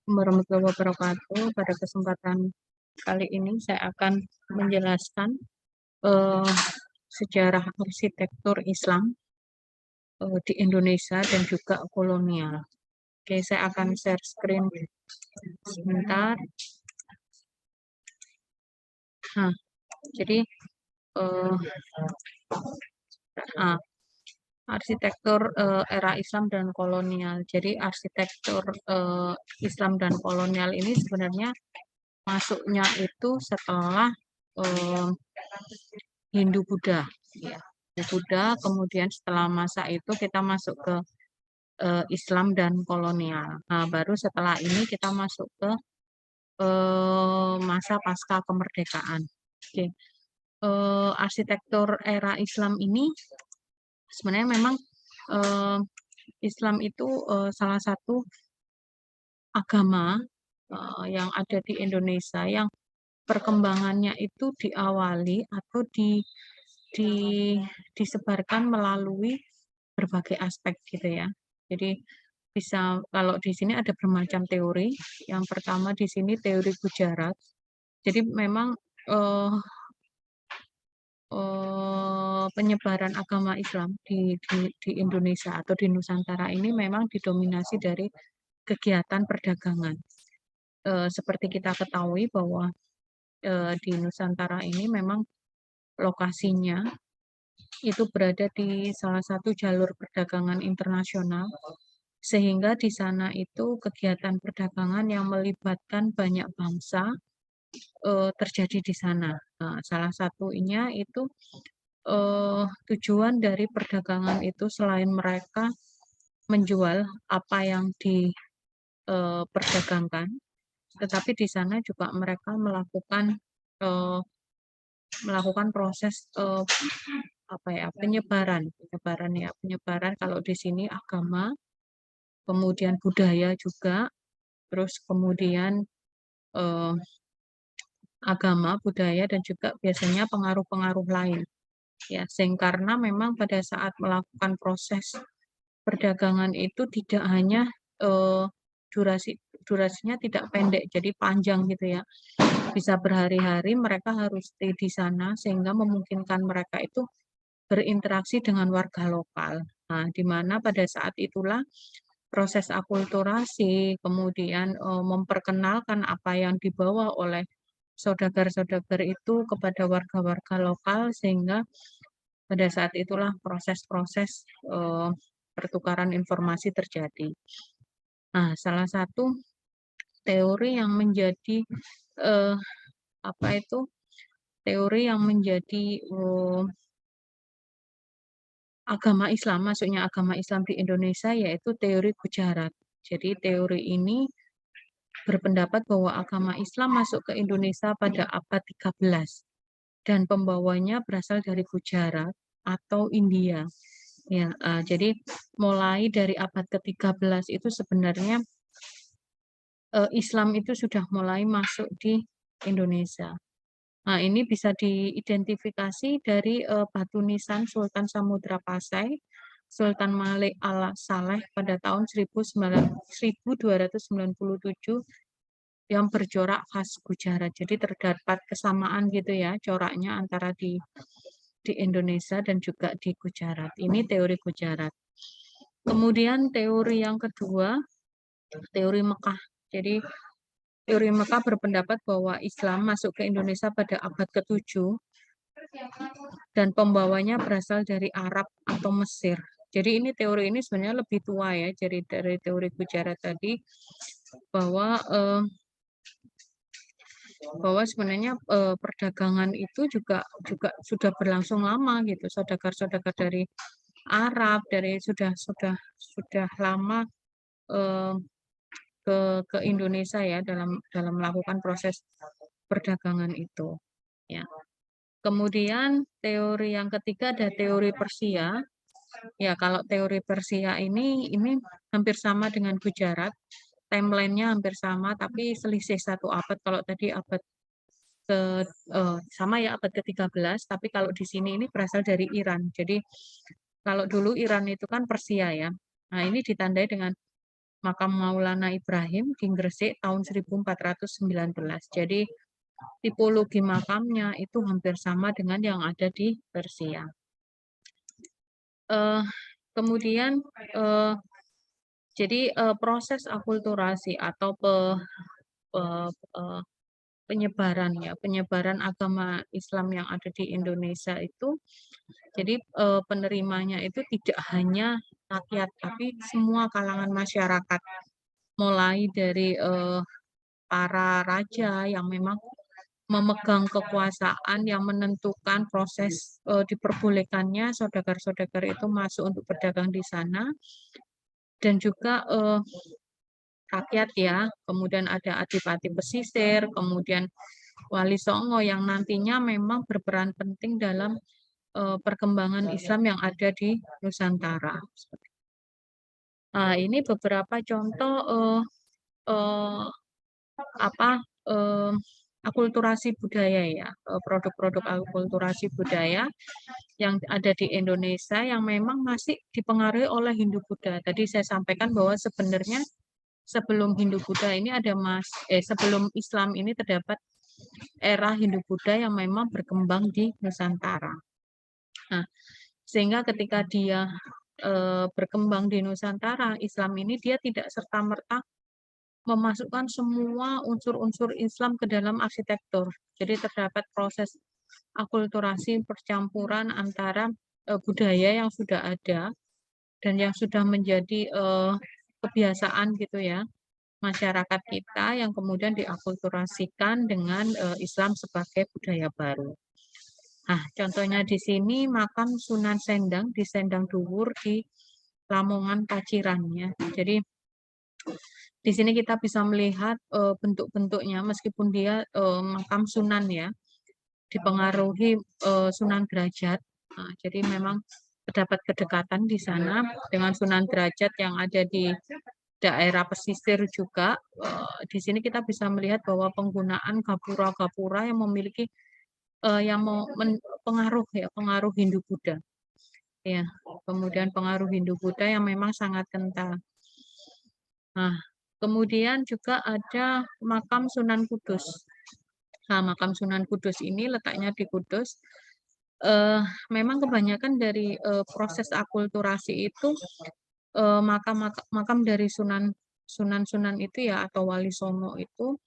Warahmatullahi wabarakatuh. Pada kesempatan kali ini saya akan menjelaskan eh, sejarah arsitektur Islam di Indonesia dan juga kolonial. Oke, saya akan share screen sebentar. Nah, jadi eh, ah, arsitektur era Islam dan kolonial. Jadi arsitektur Islam dan kolonial ini sebenarnya masuknya itu setelah eh, Hindu-Buddha. Ya. Hindu-Buddha, kemudian setelah masa itu kita masuk ke Islam dan kolonial. Nah, baru setelah ini kita masuk ke masa pasca kemerdekaan. Oke. Arsitektur era Islam ini sebenarnya memang eh, Islam itu salah satu agama yang ada di Indonesia yang perkembangannya itu diawali atau di disebarkan melalui berbagai aspek gitu ya. Jadi bisa kalau di sini ada bermacam teori. Yang pertama di sini teori Gujarat. Jadi memang eh, penyebaran agama Islam di Indonesia atau di Nusantara ini memang didominasi dari kegiatan perdagangan. Seperti kita ketahui bahwa di Nusantara ini memang lokasinya itu berada di salah satu jalur perdagangan internasional, sehingga di sana itu kegiatan perdagangan yang melibatkan banyak bangsa terjadi di sana. Nah, salah satunya itu tujuan dari perdagangan itu selain mereka menjual apa yang diperdagangkan, tetapi di sana juga mereka eh, melakukan proses apa ya penyebaran kalau di sini agama, kemudian budaya juga, terus kemudian eh, agama, budaya dan juga biasanya pengaruh-pengaruh lain. Ya, sehingga karena memang pada saat melakukan proses perdagangan itu tidak hanya eh, durasinya tidak pendek, jadi panjang gitu ya. Bisa berhari-hari mereka harus stay di sana sehingga memungkinkan mereka itu berinteraksi dengan warga lokal. Nah, di mana pada saat itulah proses akulturasi, kemudian memperkenalkan apa yang dibawa oleh saudagar-saudagar itu kepada warga-warga lokal, sehingga pada saat itulah proses-proses pertukaran informasi terjadi. Nah, salah satu teori yang menjadi eh, apa itu teori yang menjadi agama Islam, masuknya agama Islam di Indonesia yaitu teori Gujarat. Jadi teori ini berpendapat bahwa agama Islam masuk ke Indonesia pada abad 13 dan pembawanya berasal dari Gujarat atau India. Ya, jadi mulai dari abad ke-13 itu sebenarnya Islam itu sudah mulai masuk di Indonesia. Nah, ini bisa diidentifikasi dari batu nisan Sultan Samudra Pasai, Sultan Malik al-Saleh pada tahun 1297 yang bercorak khas Gujarat. Jadi terdapat kesamaan gitu ya coraknya antara di Indonesia dan juga di Gujarat. Ini teori Gujarat. Kemudian teori yang kedua, teori Mekah. Jadi teori Mekah berpendapat bahwa Islam masuk ke Indonesia pada abad ke-7 dan pembawanya berasal dari Arab atau Mesir. Jadi ini teori ini sebenarnya lebih tua ya, jadi dari teori Gujarat tadi bahwa sebenarnya perdagangan itu juga juga sudah berlangsung lama gitu. Saudagar-saudagar dari Arab dari sudah lama eh, ke Indonesia ya dalam dalam melakukan proses perdagangan itu. Ya. Kemudian teori yang ketiga ada teori Persia. Ya, kalau teori Persia ini hampir sama dengan Gujarat. Timelinenya hampir sama, tapi selisih satu abad. Kalau tadi abad ke sama ya abad ke-13, tapi kalau di sini ini berasal dari Iran. Jadi kalau dulu Iran itu kan Persia ya. Nah, ini ditandai dengan makam Maulana Ibrahim di Gresik tahun 1419. Jadi tipologi makamnya itu hampir sama dengan yang ada di Persia. Kemudian jadi proses akulturasi atau penyebaran agama Islam yang ada di Indonesia itu, jadi penerimanya itu tidak hanya rakyat, tapi semua kalangan masyarakat, mulai dari para raja yang memang memegang kekuasaan yang menentukan proses diperbolehkannya saudagar-saudagar itu masuk untuk berdagang di sana, dan juga rakyat ya, kemudian ada adipati pesisir, kemudian Wali Songo yang nantinya memang berperan penting dalam perkembangan Islam yang ada di Nusantara. Nah, ini beberapa contoh eh, apa akulturasi budaya ya, produk-produk akulturasi budaya yang ada di Indonesia yang memang masih dipengaruhi oleh Hindu-Buddha. Tadi saya sampaikan bahwa sebenarnya sebelum Hindu-Buddha ini sebelum Islam ini terdapat era Hindu-Buddha yang memang berkembang di Nusantara. Nah, sehingga ketika dia berkembang di Nusantara, Islam ini dia tidak serta-merta memasukkan semua unsur-unsur Islam ke dalam arsitektur. Jadi terdapat proses akulturasi percampuran antara budaya yang sudah ada dan yang sudah menjadi kebiasaan gitu ya masyarakat kita yang kemudian diakulturasikan dengan Islam sebagai budaya baru. Nah, contohnya di sini makam Sunan Sendang di Sendang Duwur di Lamongan Paciran ya. Jadi di sini kita bisa melihat bentuk-bentuknya meskipun dia makam Sunan ya, dipengaruhi Sunan Derajat. Nah, jadi memang terdapat kedekatan di sana dengan Sunan Derajat yang ada di daerah pesisir juga. Di sini kita bisa melihat bahwa penggunaan gapura-gapura yang memiliki pengaruh ya, pengaruh Hindu-Buddha. Ya, kemudian pengaruh Hindu-Buddha yang memang sangat kental. Nah, kemudian juga ada makam Sunan Kudus. Nah, makam Sunan Kudus ini letaknya di Kudus. Memang kebanyakan dari proses akulturasi itu makam dari Sunan itu ya atau Wali Songo itu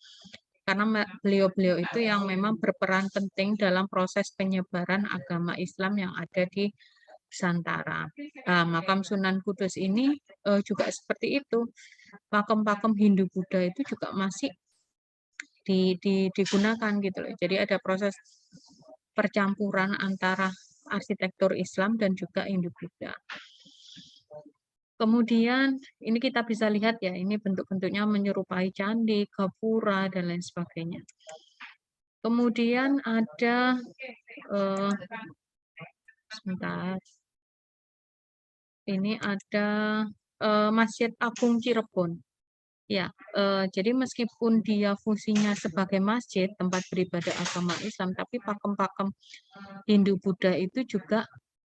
karena beliau-beliau itu yang memang berperan penting dalam proses penyebaran agama Islam yang ada di Nusantara. Nah, makam Sunan Kudus ini juga seperti itu. Pakem-pakem Hindu-Buddha itu juga masih digunakan gitu loh. Jadi ada proses percampuran antara arsitektur Islam dan juga Hindu-Buddha. Kemudian ini kita bisa lihat ya, ini bentuk-bentuknya menyerupai candi, gapura, dan lain sebagainya. Kemudian ada, sebentar, ini ada Masjid Agung Cirebon. Ya, jadi meskipun dia fungsinya sebagai masjid, tempat beribadah agama Islam, tapi pakem-pakem Hindu-Buddha itu juga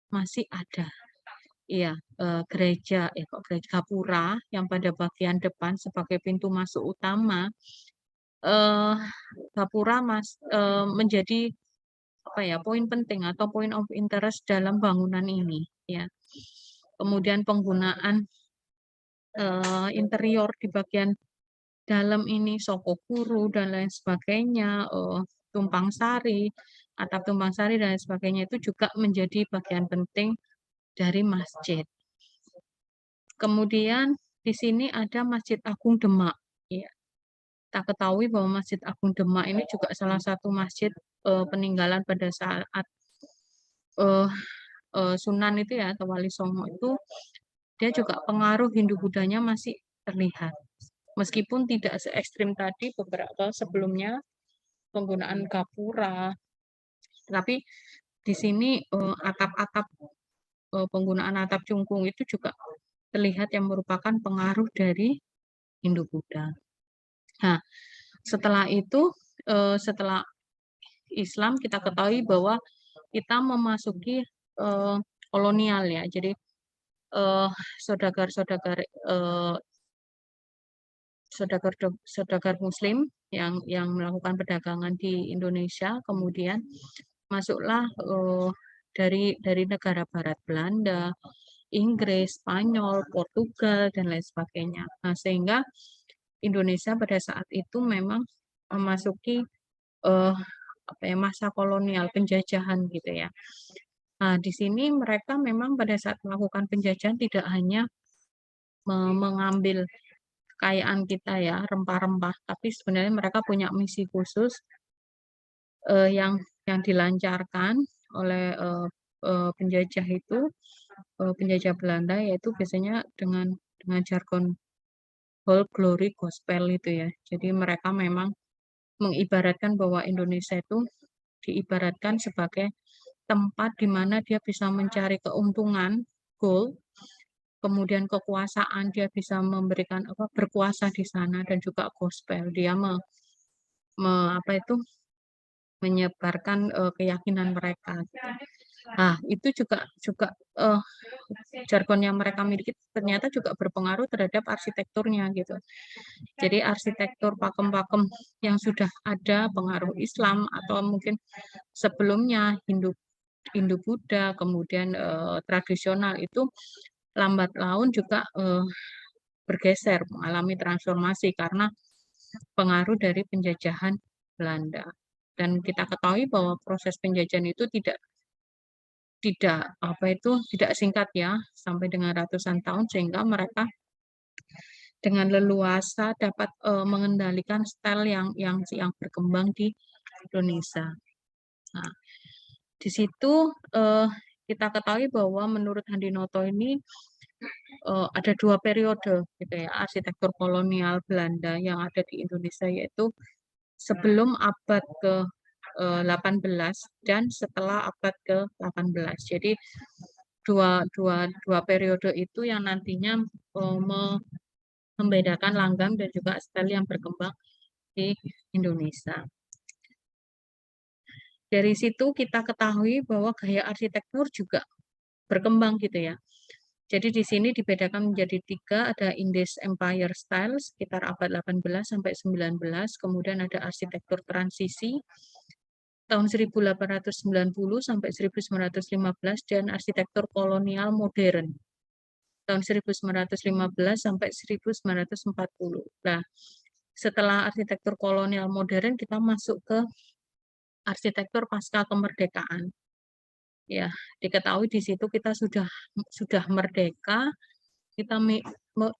masih ada. Iya, gereja gapura yang pada bagian depan sebagai pintu masuk utama, gapura menjadi apa ya, poin penting atau point of interest dalam bangunan ini ya. Kemudian penggunaan interior di bagian dalam ini Sokoguru dan lain sebagainya, tumpang sari, atap tumpang sari dan lain sebagainya itu juga menjadi bagian penting dari masjid. Kemudian di sini ada Masjid Agung Demak. Ya. Kita ketahui bahwa Masjid Agung Demak ini juga salah satu masjid peninggalan pada saat Sunan itu ya atau Wali Songo itu dia juga pengaruh Hindu-Budanya masih terlihat. Meskipun tidak se ekstrim tadi beberapa sebelumnya penggunaan gapura, tapi di sini atap-atap penggunaan atap cungkung itu juga terlihat yang merupakan pengaruh dari Hindu-Buddha. Nah, setelah itu, setelah Islam kita ketahui bahwa kita memasuki kolonial ya. Jadi saudagar-saudagar saudagar Muslim yang melakukan perdagangan di Indonesia, kemudian masuklah dari negara Barat, Belanda, Inggris, Spanyol, Portugal, dan lain sebagainya. Nah, sehingga Indonesia pada saat itu memang memasuki masa kolonial, penjajahan gitu ya. Nah, di sini mereka memang pada saat melakukan penjajahan tidak hanya mengambil kekayaan kita ya, rempah-rempah, tapi sebenarnya mereka punya misi khusus yang dilancarkan oleh penjajah itu, penjajah Belanda, yaitu biasanya dengan jargon whole glory gospel itu ya. Jadi mereka memang mengibaratkan bahwa Indonesia itu diibaratkan sebagai tempat di mana dia bisa mencari keuntungan, gold, kemudian kekuasaan, dia bisa memberikan berkuasa di sana, dan juga gospel. Dia apa itu menyebarkan keyakinan mereka gitu. Nah, itu juga jargon yang mereka miliki ternyata juga berpengaruh terhadap arsitekturnya gitu. Jadi arsitektur pakem-pakem yang sudah ada pengaruh Islam atau mungkin sebelumnya Hindu Buddha, kemudian tradisional itu lambat laun juga bergeser, mengalami transformasi karena pengaruh dari penjajahan Belanda. Dan kita ketahui bahwa proses penjajahan itu tidak singkat ya, sampai dengan ratusan tahun, sehingga mereka dengan leluasa dapat mengendalikan style yang berkembang di Indonesia. Nah, di situ kita ketahui bahwa menurut Handinoto ini ada 2 periode gitu ya, arsitektur kolonial Belanda yang ada di Indonesia, yaitu sebelum abad ke-18 dan setelah abad ke-18. Jadi dua periode itu yang nantinya membedakan langgam dan juga style yang berkembang di Indonesia. Dari situ kita ketahui bahwa gaya arsitektur juga berkembang gitu ya. Jadi di sini dibedakan menjadi 3, ada Indies Empire Style sekitar abad 18 sampai 19, kemudian ada arsitektur transisi tahun 1890 sampai 1915, dan arsitektur kolonial modern tahun 1915 sampai 1940. Nah, setelah arsitektur kolonial modern kita masuk ke arsitektur pasca kemerdekaan. Ya, diketahui di situ kita sudah merdeka, kita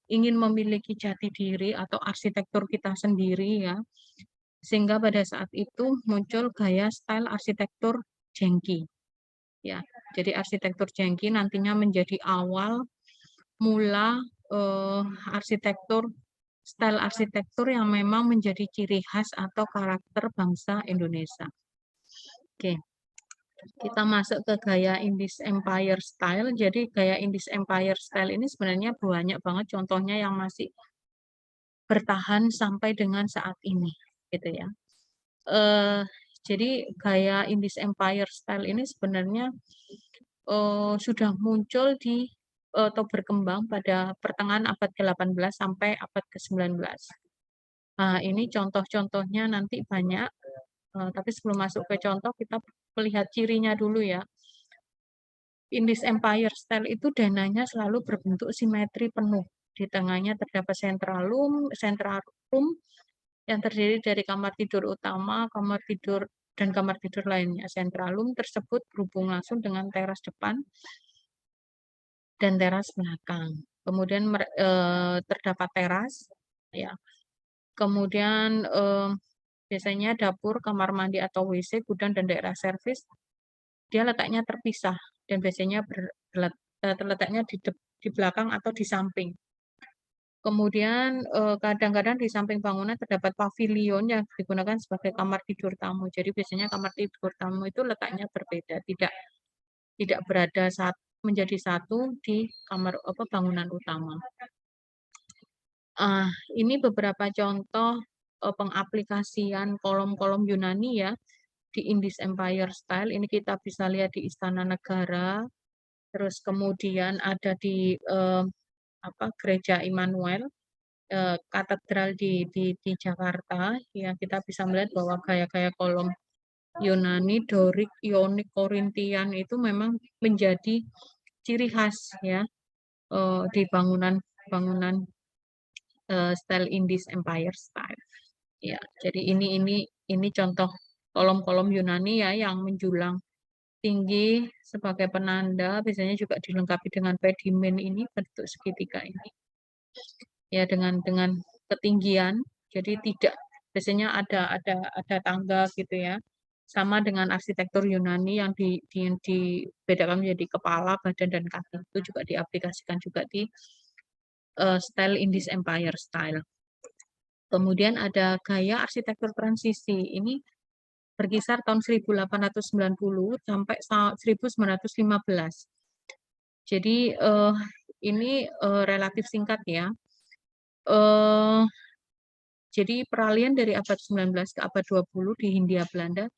ingin memiliki jati diri atau arsitektur kita sendiri ya. Sehingga pada saat itu muncul gaya style arsitektur jengki. Ya, jadi arsitektur jengki nantinya menjadi awal mula style arsitektur yang memang menjadi ciri khas atau karakter bangsa Indonesia. Oke. Kita masuk ke gaya Indies Empire Style. Jadi gaya Indies Empire Style ini sebenarnya banyak banget contohnya yang masih bertahan sampai dengan saat ini, gitu ya. Jadi gaya Indies Empire Style ini sebenarnya sudah muncul atau berkembang pada pertengahan abad ke-18 sampai abad ke-19. Nah, ini contoh-contohnya nanti banyak, tapi sebelum masuk ke contoh kita melihat cirinya dulu ya. Indies Empire Style itu dananya selalu berbentuk simetri penuh. Di tengahnya terdapat central room yang terdiri dari kamar tidur utama, kamar tidur, dan kamar tidur lainnya. Central room tersebut berhubung langsung dengan teras depan dan teras belakang. Kemudian terdapat teras, ya. Kemudian biasanya dapur, kamar mandi atau WC, gudang, dan daerah servis dia letaknya terpisah dan biasanya terletaknya di belakang atau di samping. Kemudian kadang-kadang di samping bangunan terdapat pavilion yang digunakan sebagai kamar tidur tamu. Jadi biasanya kamar tidur tamu itu letaknya berbeda, tidak berada menjadi satu di kamar bangunan utama. Ini beberapa contoh pengaplikasian kolom-kolom Yunani ya di Indies Empire Style. Ini kita bisa lihat di Istana Negara, terus kemudian ada di Gereja Immanuel, katedral di Jakarta, ya kita bisa melihat bahwa gaya-gaya kolom Yunani, Dorik, Ionik, Korintian itu memang menjadi ciri khas ya di bangunan style Indies Empire style. Ya, jadi ini contoh kolom-kolom Yunani ya yang menjulang tinggi sebagai penanda, biasanya juga dilengkapi dengan pedimen ini bentuk segitiga ini. Ya dengan ketinggian, jadi tidak biasanya ada tangga gitu ya. Sama dengan arsitektur Yunani yang dibedakan menjadi kepala, badan dan kaki itu juga diaplikasikan juga di style Indies Empire style. Kemudian ada gaya arsitektur transisi. Ini berkisar tahun 1890 sampai 1915. Jadi ini relatif singkat ya. Jadi peralihan dari abad 19 ke abad 20 di Hindia Belanda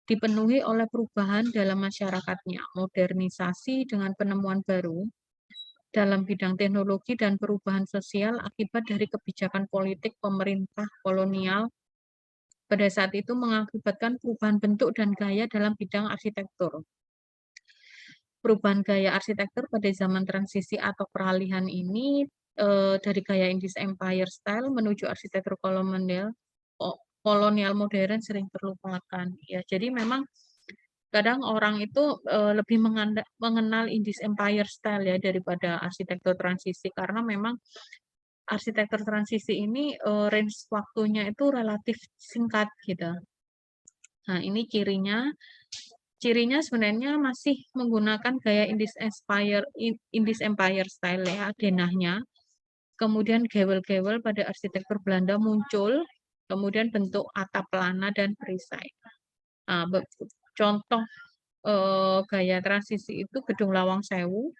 dipenuhi oleh perubahan dalam masyarakatnya, modernisasi dengan penemuan baru dalam bidang teknologi dan perubahan sosial akibat dari kebijakan politik pemerintah kolonial pada saat itu mengakibatkan perubahan bentuk dan gaya dalam bidang arsitektur. Perubahan gaya arsitektur pada zaman transisi atau peralihan ini dari gaya Indies Empire style menuju arsitektur kolonial modern sering terlupakan. Ya, jadi memang kadang orang itu lebih mengenal Indies Empire style ya daripada arsitektur transisi karena memang arsitektur transisi ini range waktunya itu relatif singkat gitu. Nah, ini cirinya. Cirinya sebenarnya masih menggunakan gaya Indies Empire style ya, denahnya. Kemudian gewel-gewel pada arsitektur Belanda muncul, kemudian bentuk atap pelana dan perisai. Nah, contoh gaya transisi itu Gedung Lawang Sewu.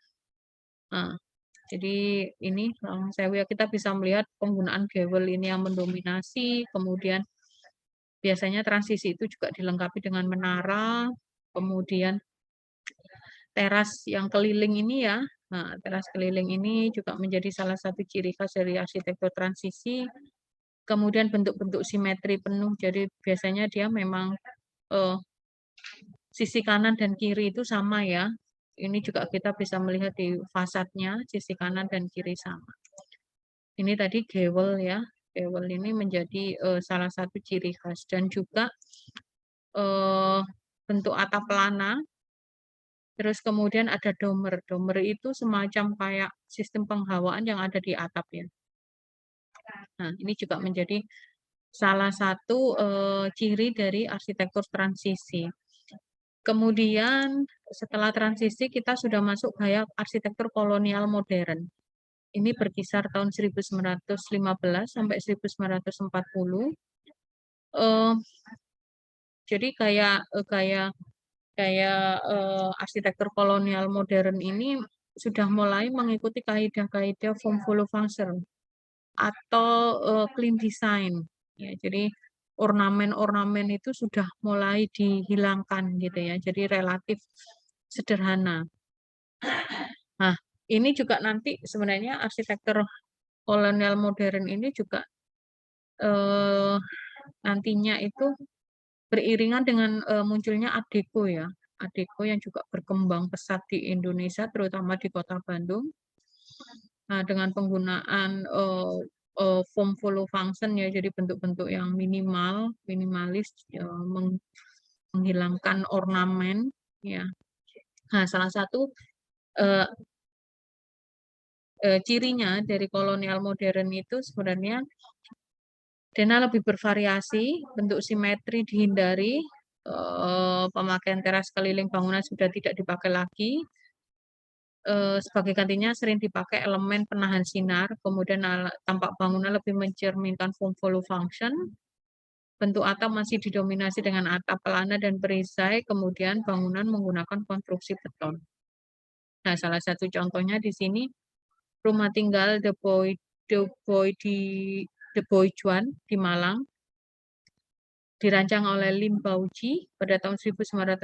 Nah, jadi ini Lawang Sewu ya kita bisa melihat penggunaan gewel ini yang mendominasi, kemudian biasanya transisi itu juga dilengkapi dengan menara, kemudian teras yang keliling ini ya. Nah, teras keliling ini juga menjadi salah satu ciri khas dari arsitektur transisi. Kemudian bentuk-bentuk simetri penuh, jadi biasanya dia memang sisi kanan dan kiri itu sama ya. Ini juga kita bisa melihat di fasadnya, sisi kanan dan kiri sama. Ini tadi gewel ya. Gewel ini menjadi salah satu ciri khas dan juga bentuk atap pelana. Terus kemudian ada domer. Domer itu semacam kayak sistem penghawaan yang ada di atap ya. Nah, ini juga menjadi salah satu ciri dari arsitektur transisi. Kemudian setelah transisi kita sudah masuk gaya arsitektur kolonial modern. Ini berkisar tahun 1915 sampai 1940. Jadi kayak arsitektur kolonial modern ini sudah mulai mengikuti kaidah-kaidah form follow function atau clean design. Ya, jadi ornamen-ornamen itu sudah mulai dihilangkan gitu ya. Jadi relatif sederhana. Nah, ini juga nanti sebenarnya arsitektur kolonial modern ini juga nantinya itu beriringan dengan munculnya Art Deco ya. Art Deco yang juga berkembang pesat di Indonesia, terutama di Kota Bandung. Nah, dengan penggunaan form follow function ya, jadi bentuk-bentuk yang minimalis, menghilangkan ornamen ya. Nah, salah satu cirinya dari kolonial modern itu sebenarnya denah lebih bervariasi, bentuk simetri dihindari, pemakaian teras keliling bangunan sudah tidak dipakai lagi. Sebagai gantinya sering dipakai elemen penahan sinar, kemudian tampak bangunan lebih mencerminkan form follow function. Bentuk atap masih didominasi dengan atap pelana dan perisai, kemudian bangunan menggunakan konstruksi beton. Nah, salah satu contohnya di sini rumah tinggal The Boy Juan di Malang dirancang oleh Lim Bauji pada tahun 1934,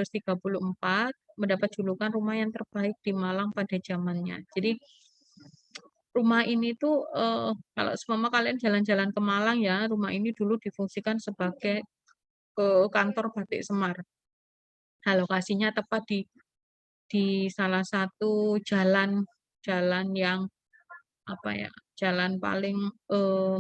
mendapat julukan rumah yang terbaik di Malang pada zamannya. Jadi rumah ini tuh, kalau seumpama kalian jalan-jalan ke Malang ya, rumah ini dulu difungsikan sebagai, kantor Batik Semar. Nah, lokasinya tepat di salah satu jalan jalan yang, apa ya, jalan paling, eee,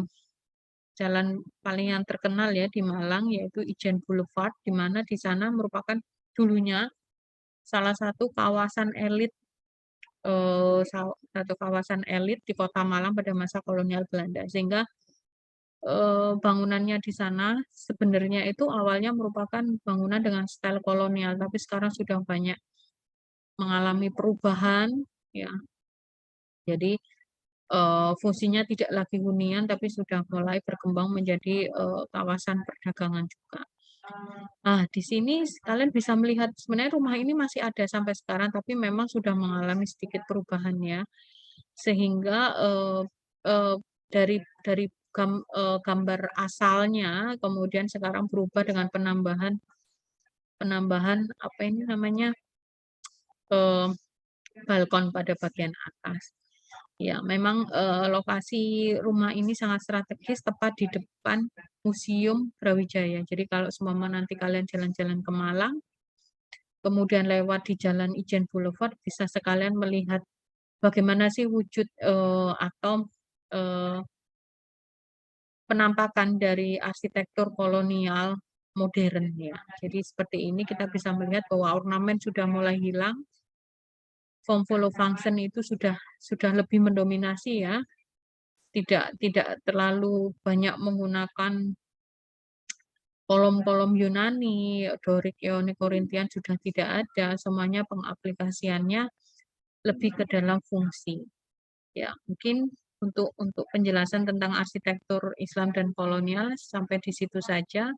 jalan paling yang terkenal ya di Malang, yaitu Ijen Boulevard, di mana di sana merupakan dulunya salah satu kawasan elit, satu kawasan elit di Kota Malang pada masa kolonial Belanda. Sehingga, bangunannya di sana sebenarnya itu awalnya merupakan bangunan dengan style kolonial, tapi sekarang sudah banyak mengalami perubahan, ya. Jadi, fungsinya tidak lagi hunian, tapi sudah mulai berkembang menjadi, kawasan perdagangan juga. Nah, di sini kalian bisa melihat sebenarnya rumah ini masih ada sampai sekarang, tapi memang sudah mengalami sedikit perubahan ya. Sehingga, eee, dari gambar asalnya, kemudian sekarang berubah dengan penambahan penambahan, apa ini namanya, eee, balkon pada bagian atas. Ya, memang, lokasi rumah ini sangat strategis tepat di depan Museum Brawijaya. Jadi kalau seumpama nanti kalian jalan-jalan ke Malang, kemudian lewat di Jalan Ijen Boulevard, bisa sekalian melihat bagaimana sih wujud, atau, eee, penampakan dari arsitektur kolonial modern ya. Jadi seperti ini kita bisa melihat bahwa ornamen sudah mulai hilang, form follow function itu sudah lebih mendominasi ya. Tidak terlalu banyak menggunakan kolom-kolom Yunani, Dorik, Ionik, Korintian sudah tidak ada, semuanya pengaplikasiannya lebih ke dalam fungsi. Ya, mungkin untuk penjelasan tentang arsitektur Islam dan kolonial sampai di situ saja.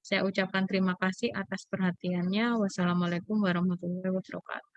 Saya ucapkan terima kasih atas perhatiannya. Wassalamualaikum warahmatullahi wabarakatuh.